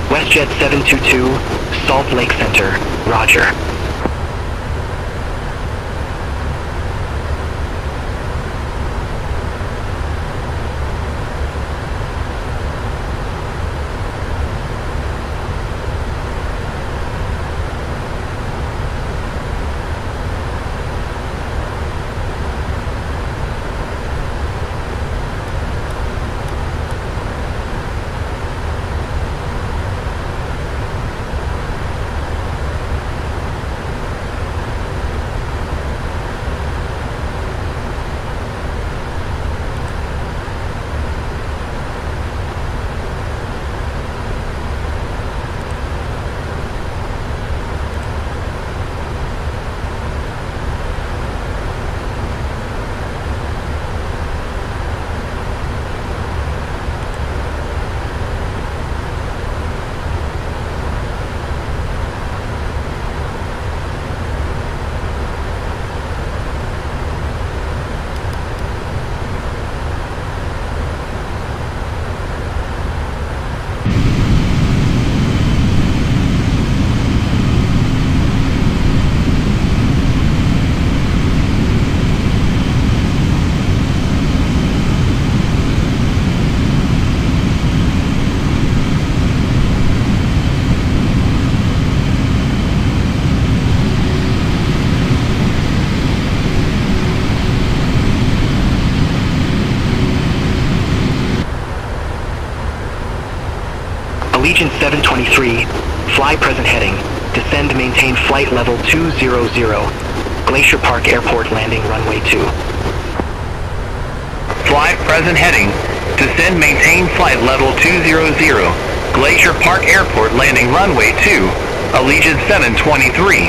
WestJet 722, Salt Lake Center, roger. Allegiant 723, fly present heading, descend maintain flight level 200, Glacier Park Airport landing runway 2. Fly present heading, descend maintain flight level 200, Glacier Park Airport landing runway 2, Allegiant 723.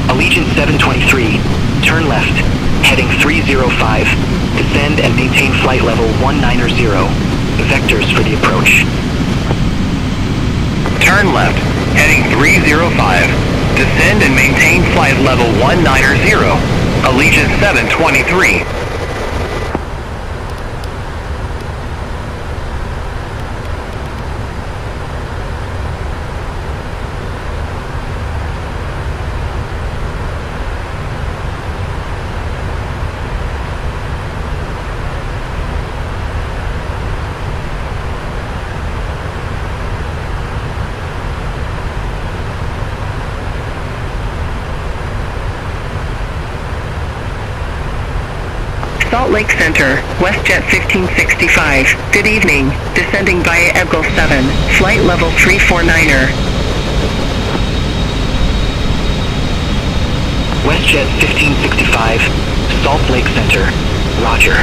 Allegiant 723, turn left, heading 305, descend and maintain flight level 190, vectors for the approach. Turn left, heading 305, descend and maintain flight level 190, Allegiant 723. Salt Lake Center, WestJet 1565. Good evening. Descending via Eagle 7, flight level 349er. WestJet 1565, Salt Lake Center, roger.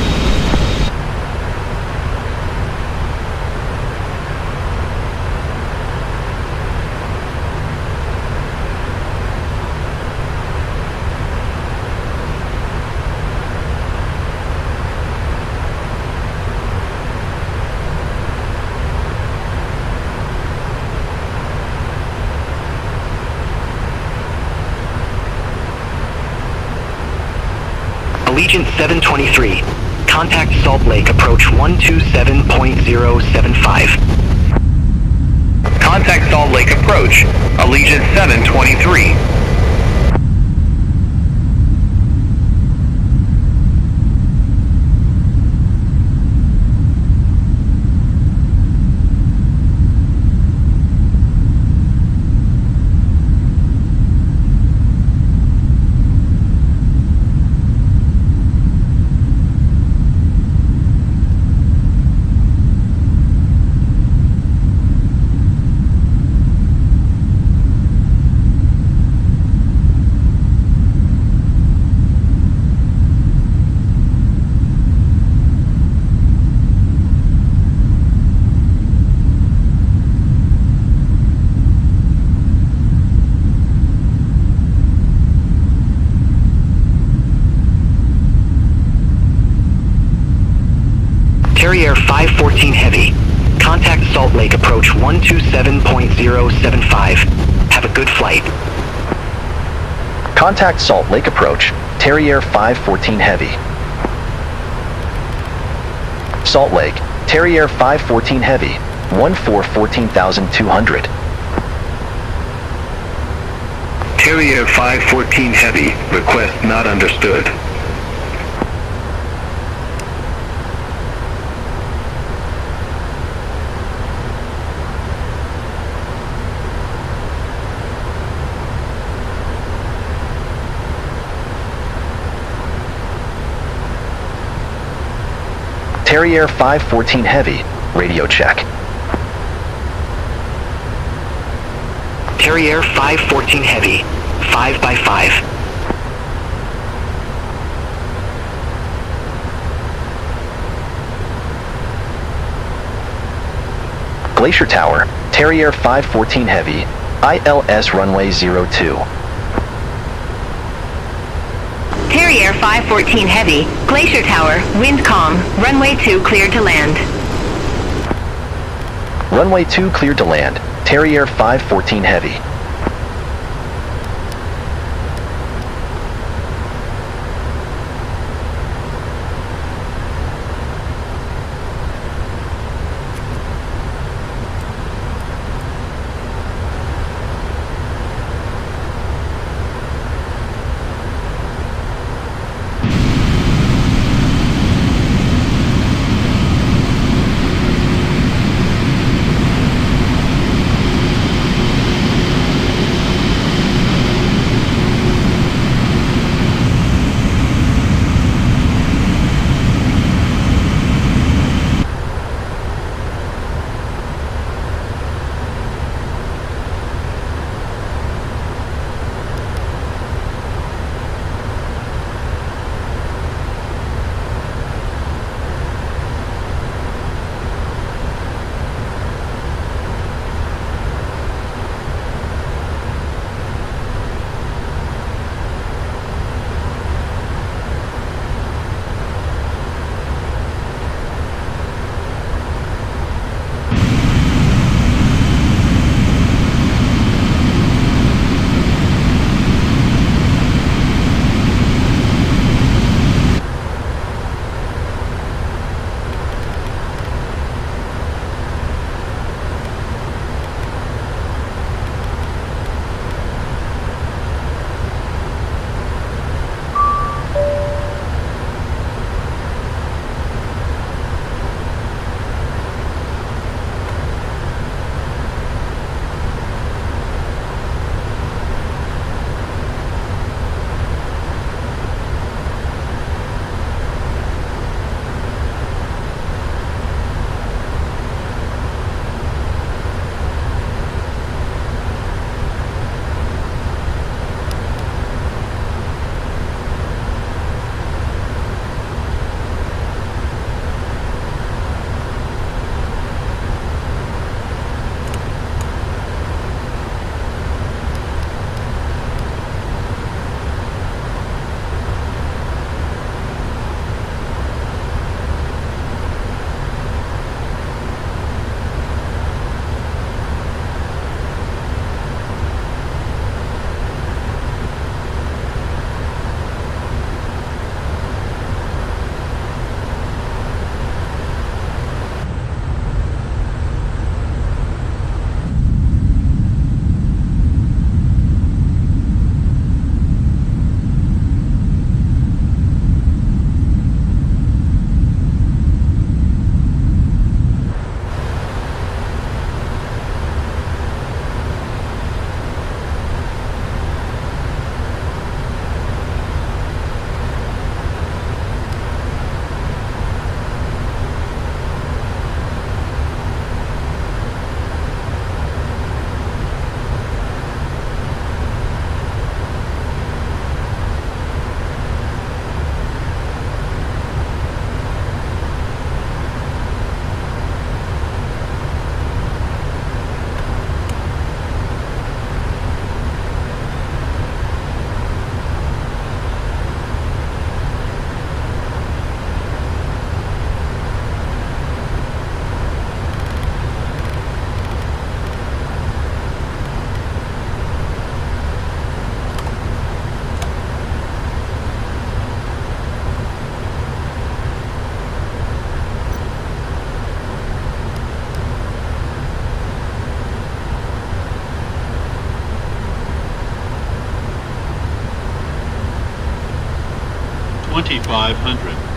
Allegiant 723, contact Salt Lake approach 127.075. Contact Salt Lake approach, Allegiant 723. Carrier 514 Heavy, contact Salt Lake approach 127.075. Have a a good flight. Contact Salt Lake approach, Terrier 514 Heavy. Salt Lake, Terrier 514 Heavy, 14,200. Terrier 514 Heavy, request not understood. Terrier 514 Heavy, radio check. Terrier 514 Heavy, 5 by 5. Glacier Tower, Terrier 514 Heavy, ILS runway 02. Terrier 514 Heavy, Glacier Tower, wind calm, runway 2 cleared to land. Runway 2 cleared to land, Terrier 514 Heavy. 2500.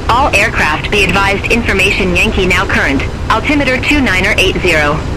All aircraft be advised information Yankee now current. Altimeter 2980.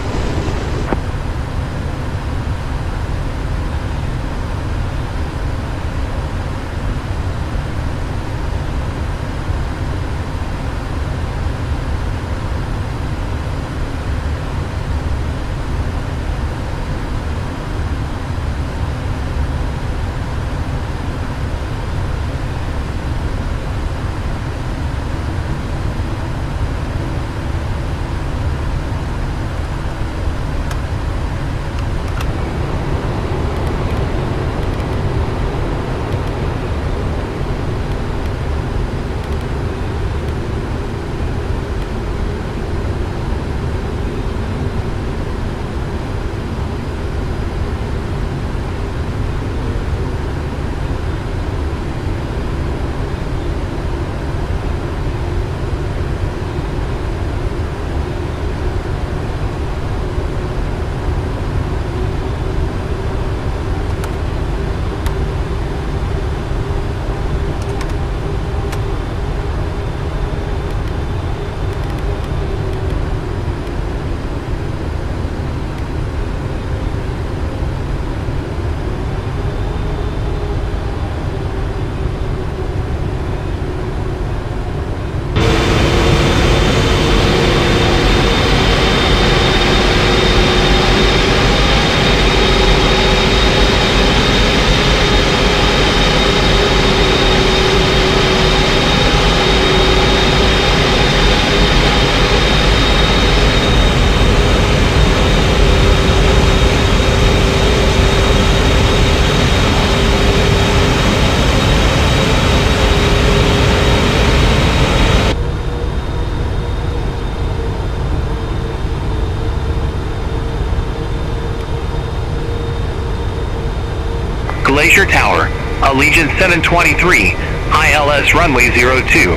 Glacier Tower, Allegiant 723, ILS runway 02.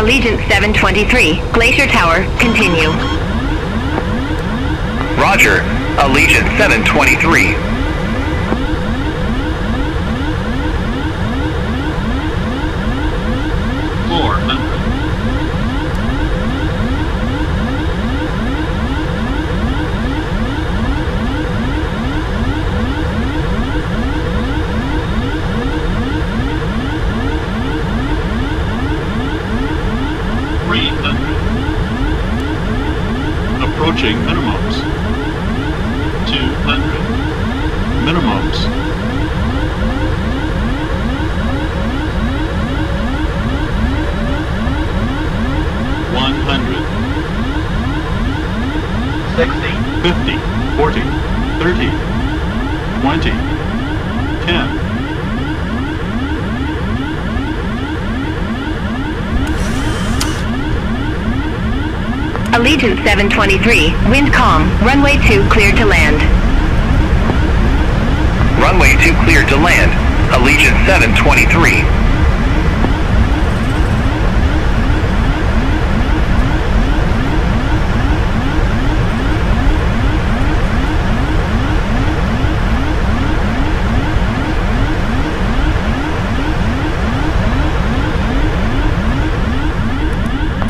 Allegiant 723, Glacier Tower, continue. Roger, Allegiant 723. Approaching minimums. 200. Minimums. 100. 60. 50. 40. 30. 20. 10. Allegiant 723, wind calm, runway 2 cleared to land. Runway 2 cleared to land, Allegiant 723.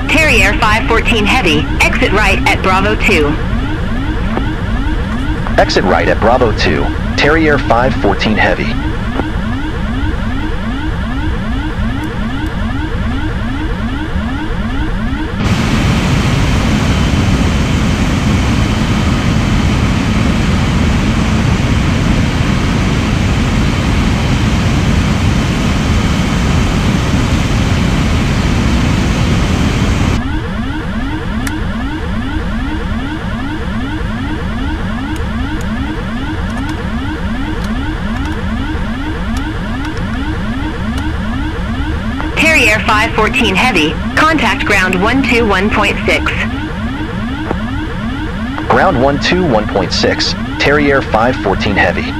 Carrier 514 Heavy, exit right at Bravo 2. Exit right at Bravo 2, Terrier 514 Heavy. Carrier 514 Heavy, contact ground 121.6. Ground 121.6, Terrier 514 Heavy.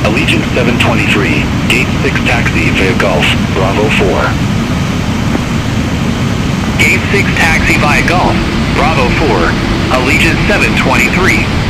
Allegiant 723, Gate 6 taxi via Gulf, Bravo 4. Gate 6 taxi via Gulf, Bravo 4, Allegiant 723.